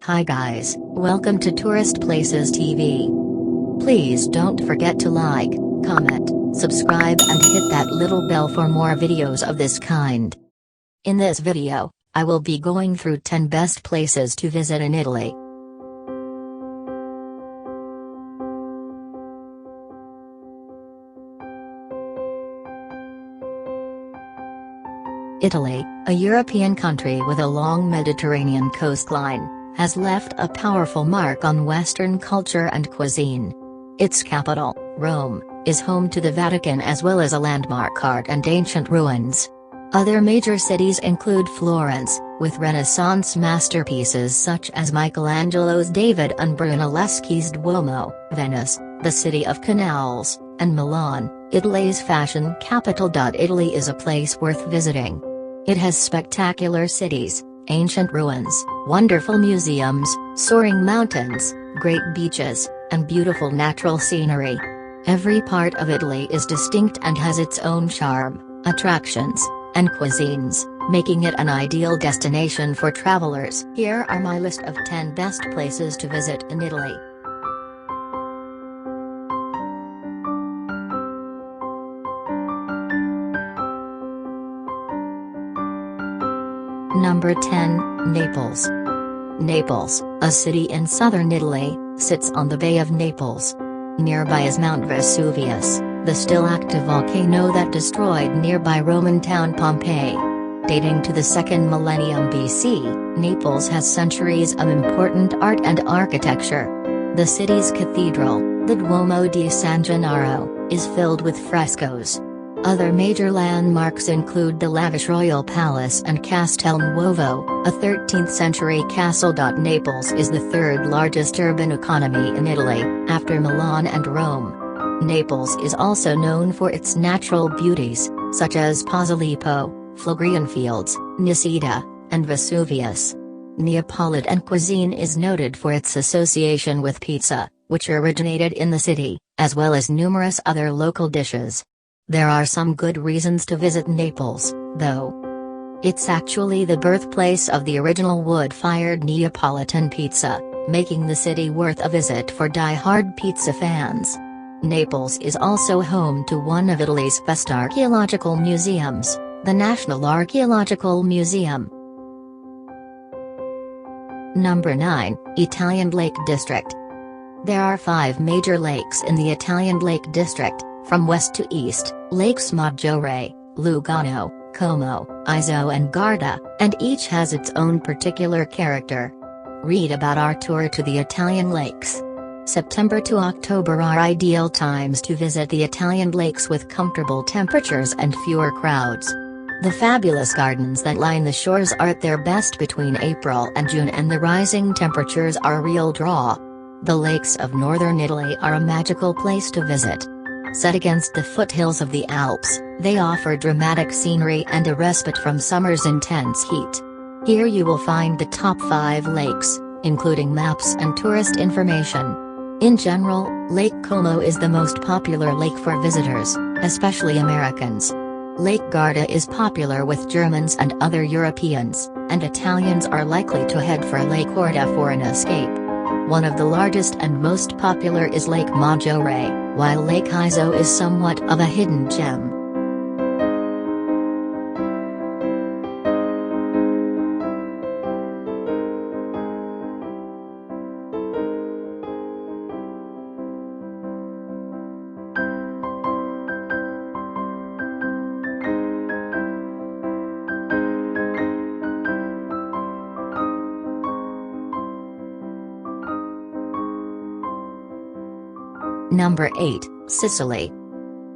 Hi guys, welcome to Tourist Places TV. Please don't forget to like, comment, subscribe and hit that little bell for more videos of this kind. In this video, I will be going through 10 best places to visit in Italy. Italy, a European country with a long Mediterranean coastline, has left a powerful mark on Western culture and cuisine. Its capital, Rome, is home to the Vatican as well as a landmark art and ancient ruins. Other major cities include Florence, with Renaissance masterpieces such as Michelangelo's David and Brunelleschi's Duomo, Venice, the city of canals, and Milan, Italy's fashion capital. Italy is a place worth visiting. It has spectacular cities, ancient ruins, wonderful museums, soaring mountains, great beaches, and beautiful natural scenery. Every part of Italy is distinct and has its own charm, attractions, and cuisines, making it an ideal destination for travelers. Here are my list of 10 best places to visit in Italy. Number 10, Naples. Naples, a city in southern Italy, sits on the Bay of Naples. Nearby is Mount Vesuvius, the still active volcano that destroyed nearby Roman town Pompeii. Dating to the 2nd millennium BC, Naples has centuries of important art and architecture. The city's cathedral, the Duomo di San Gennaro, is filled with frescoes. Other major landmarks include the lavish royal palace and Castel Nuovo, a 13th-century castle. Naples is the third largest urban economy in Italy, after Milan and Rome. Naples is also known for its natural beauties, such as Posillipo, Phlegraean Fields, Nisida, and Vesuvius. Neapolitan cuisine is noted for its association with pizza, which originated in the city, as well as numerous other local dishes. There are some good reasons to visit Naples, though. It's actually the birthplace of the original wood-fired Neapolitan pizza, making the city worth a visit for die-hard pizza fans. Naples is also home to one of Italy's best archaeological museums, the National Archaeological Museum. Number 9, Italian Lake District. There are 5 major lakes in the Italian Lake District, from west to east: Lakes Maggiore, Lugano, Como, Iso and Garda, and each has its own particular character. Read about our tour to the Italian lakes. September to October are ideal times to visit the Italian lakes with comfortable temperatures and fewer crowds. The fabulous gardens that line the shores are at their best between April and June, and the rising temperatures are a real draw. The lakes of northern Italy are a magical place to visit. Set against the foothills of the Alps, they offer dramatic scenery and a respite from summer's intense heat. Here you will find the top 5 lakes, including maps and tourist information. In general, Lake Como is the most popular lake for visitors, especially Americans. Lake Garda is popular with Germans and other Europeans, and Italians are likely to head for Lake Orta for an escape. One of the largest and most popular is Lake Maggiore, while Lake Iso is somewhat of a hidden gem. Number 8, Sicily.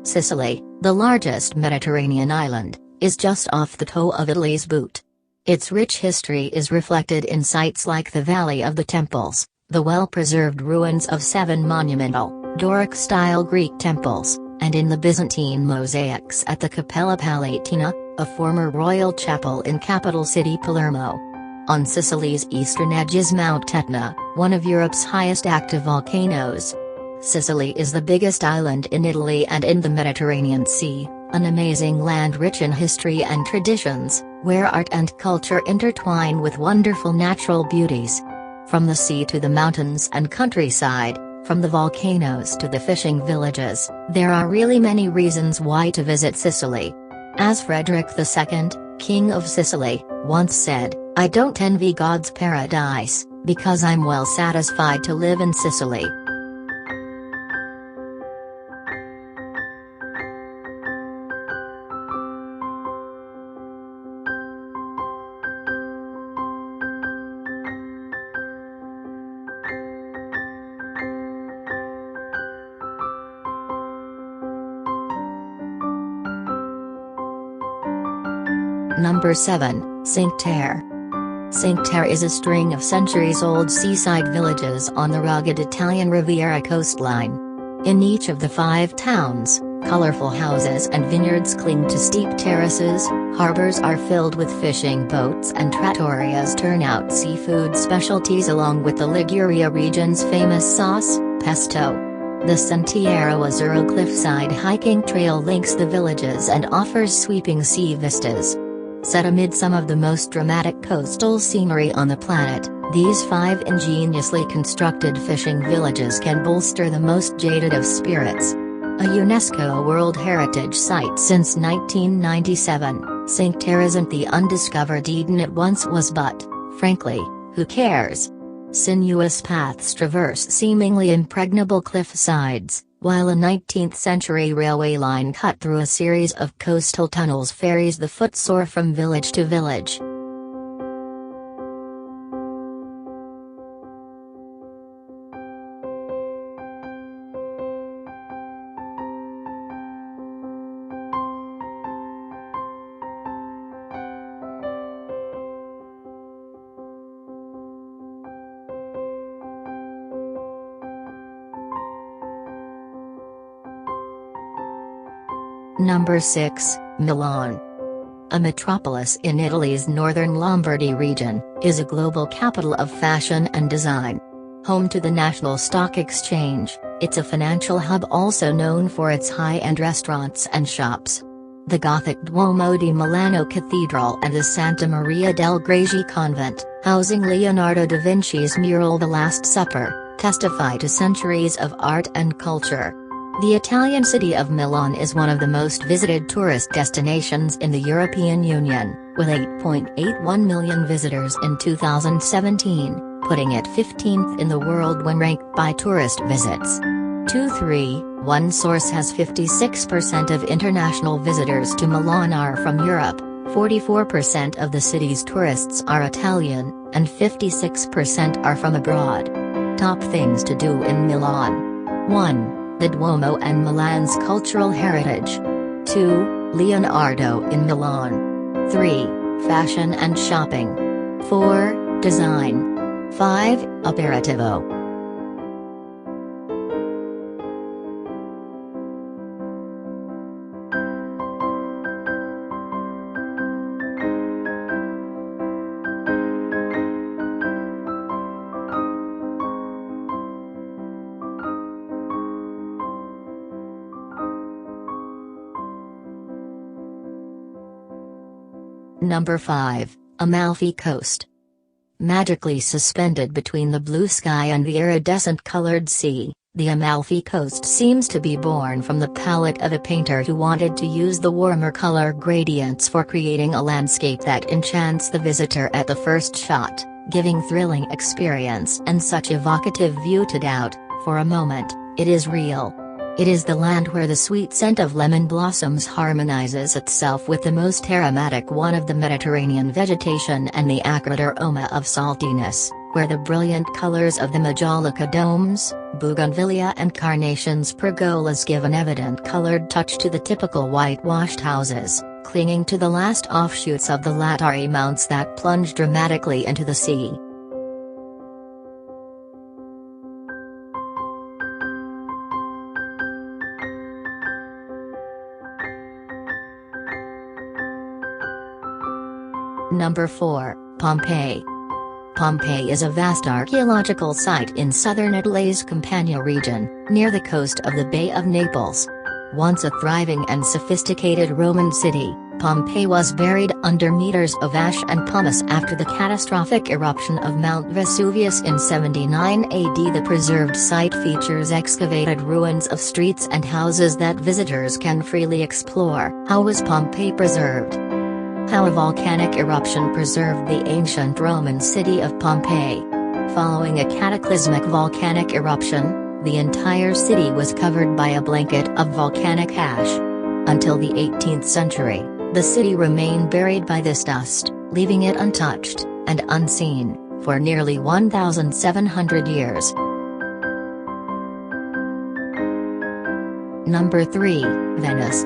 Sicily, the largest Mediterranean island, is just off the toe of Italy's boot. Its rich history is reflected in sites like the Valley of the Temples, the well-preserved ruins of 7 monumental, Doric-style Greek temples, and in the Byzantine mosaics at the Cappella Palatina, a former royal chapel in capital city Palermo. On Sicily's eastern edge is Mount Etna, one of Europe's highest active volcanoes. Sicily is the biggest island in Italy and in the Mediterranean Sea, an amazing land rich in history and traditions, where art and culture intertwine with wonderful natural beauties. From the sea to the mountains and countryside, from the volcanoes to the fishing villages, there are really many reasons why to visit Sicily. As Frederick II, King of Sicily, once said, "I don't envy God's paradise, because I'm well satisfied to live in Sicily." Number 7, Cinque Terre. Cinque Terre is a string of centuries-old seaside villages on the rugged Italian Riviera coastline. In each of the 5 towns, colorful houses and vineyards cling to steep terraces, harbors are filled with fishing boats and trattorias turn out seafood specialties along with the Liguria region's famous sauce, pesto. The Sentiero Azzurro cliffside hiking trail links the villages and offers sweeping sea vistas. Set amid some of the most dramatic coastal scenery on the planet, these 5 ingeniously constructed fishing villages can bolster the most jaded of spirits. A UNESCO World Heritage Site since 1997, Cinque Terre isn't the undiscovered Eden it once was, but, frankly, who cares? Sinuous paths traverse seemingly impregnable cliff sides, while a 19th-century railway line cut through a series of coastal tunnels ferries the footsore from village to village. Number 6, Milan. A metropolis in Italy's northern Lombardy region, is a global capital of fashion and design. Home to the National Stock Exchange, it's a financial hub also known for its high-end restaurants and shops. The Gothic Duomo di Milano Cathedral and the Santa Maria del Grazie convent, housing Leonardo da Vinci's mural The Last Supper, testify to centuries of art and culture. The Italian city of Milan is one of the most visited tourist destinations in the European Union, with 8.81 million visitors in 2017, putting it 15th in the world when ranked by tourist visits. 231 source has 56% of international visitors to Milan are from Europe, 44% of the city's tourists are Italian, and 56% are from abroad. Top things to do in Milan. 1. The Duomo and Milan's cultural heritage. 2. Leonardo in Milan. 3. Fashion and shopping. 4. Design. 5. Aperitivo. Number 5, Amalfi Coast. Magically suspended between the blue sky and the iridescent-colored sea, the Amalfi Coast seems to be born from the palette of a painter who wanted to use the warmer color gradients for creating a landscape that enchants the visitor at the first shot, giving thrilling experience and such evocative view to doubt, for a moment, it is real. It is the land where the sweet scent of lemon blossoms harmonizes itself with the most aromatic one of the Mediterranean vegetation and the acrid aroma of saltiness, where the brilliant colors of the Majolica domes, bougainvillea and carnations pergolas give an evident colored touch to the typical whitewashed houses, clinging to the last offshoots of the Lattari Mounts that plunge dramatically into the sea. Number 4, Pompeii. Pompeii is a vast archaeological site in southern Italy's Campania region, near the coast of the Bay of Naples. Once a thriving and sophisticated Roman city, Pompeii was buried under meters of ash and pumice after the catastrophic eruption of Mount Vesuvius in 79 AD. The preserved site features excavated ruins of streets and houses that visitors can freely explore. How was Pompeii preserved? How a volcanic eruption preserved the ancient Roman city of Pompeii. Following a cataclysmic volcanic eruption, the entire city was covered by a blanket of volcanic ash. Until the 18th century, the city remained buried by this dust, leaving it untouched and unseen for nearly 1,700 years. Number 3, Venice.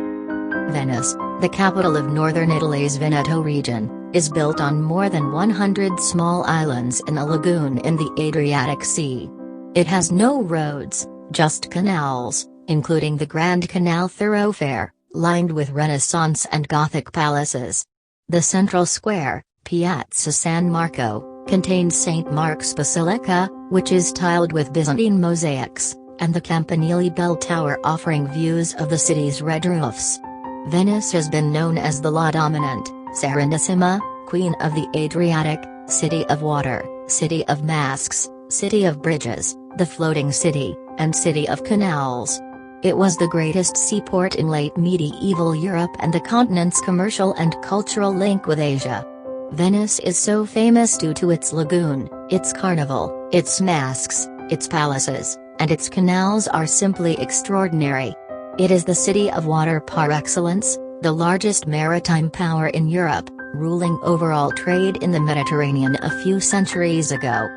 Venice, the capital of northern Italy's Veneto region, is built on more than 100 small islands in a lagoon in the Adriatic Sea. It has no roads, just canals, including the Grand Canal thoroughfare, lined with Renaissance and Gothic palaces. The central square, Piazza San Marco, contains St. Mark's Basilica, which is tiled with Byzantine mosaics, and the Campanile Bell Tower offering views of the city's red roofs. Venice has been known as the La Dominant, Serenissima, Queen of the Adriatic, City of Water, City of Masks, City of Bridges, the Floating City, and City of Canals. It was the greatest seaport in late medieval Europe and the continent's commercial and cultural link with Asia. Venice is so famous due to its lagoon, its carnival, its masks, its palaces, and its canals are simply extraordinary. It is the city of water par excellence, the largest maritime power in Europe, ruling overall trade in the Mediterranean a few centuries ago.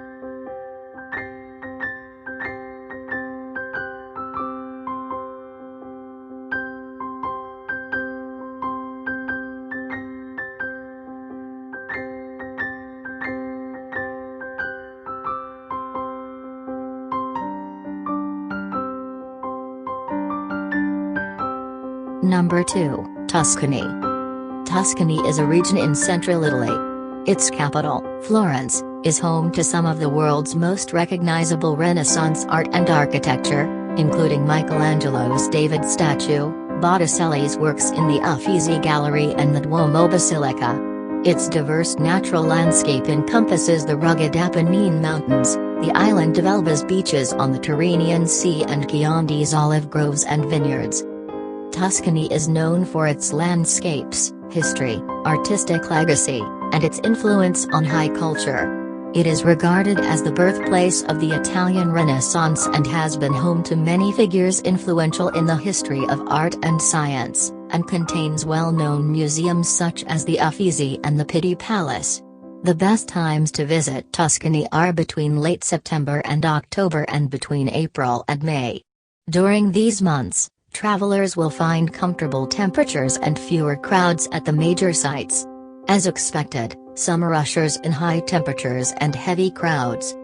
Number 2, Tuscany. Tuscany is a region in central Italy. Its capital, Florence, is home to some of the world's most recognizable Renaissance art and architecture, including Michelangelo's David statue, Botticelli's works in the Uffizi Gallery and the Duomo Basilica. Its diverse natural landscape encompasses the rugged Apennine Mountains, the island of Elba's beaches on the Tyrrhenian Sea and Chianti's olive groves and vineyards. Tuscany is known for its landscapes, history, artistic legacy, and its influence on high culture. It is regarded as the birthplace of the Italian Renaissance and has been home to many figures influential in the history of art and science, and contains well-known museums such as the Uffizi and the Pitti Palace. The best times to visit Tuscany are between late September and October and between April and May. During these months, travelers will find comfortable temperatures and fewer crowds at the major sites. As expected, summer ushers in high temperatures and heavy crowds.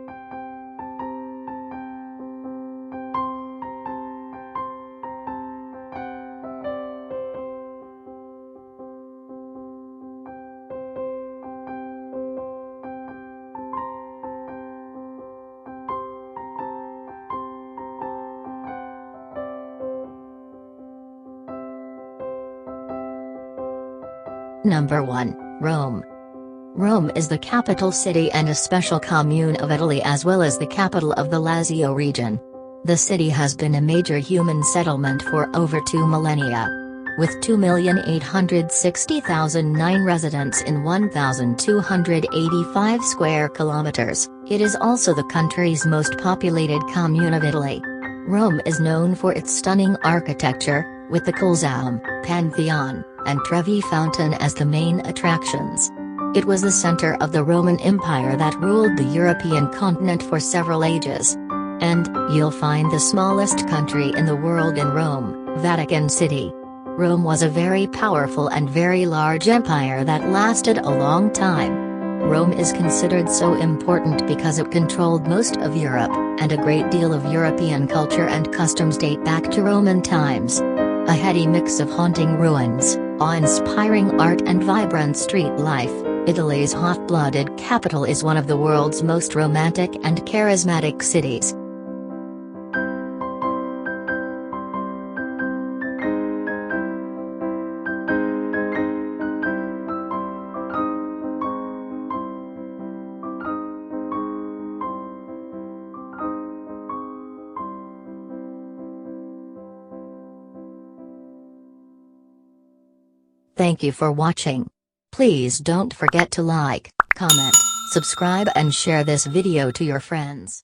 Number 1, Rome. Rome is the capital city and a special commune of Italy as well as the capital of the Lazio region. The city has been a major human settlement for over 2 millennia. With 2,860,009 residents in 1,285 square kilometers, it is also the country's most populated commune of Italy. Rome is known for its stunning architecture, with the Colosseum, Pantheon, and Trevi Fountain as the main attractions. It was the center of the Roman Empire that ruled the European continent for several ages. And, you'll find the smallest country in the world in Rome, Vatican City. Rome was a very powerful and very large empire that lasted a long time. Rome is considered so important because it controlled most of Europe, and a great deal of European culture and customs date back to Roman times. A heady mix of haunting ruins, awe-inspiring art and vibrant street life, Italy's hot-blooded capital is one of the world's most romantic and charismatic cities. Thank you for watching. Please don't forget to like, comment, subscribe and share this video to your friends.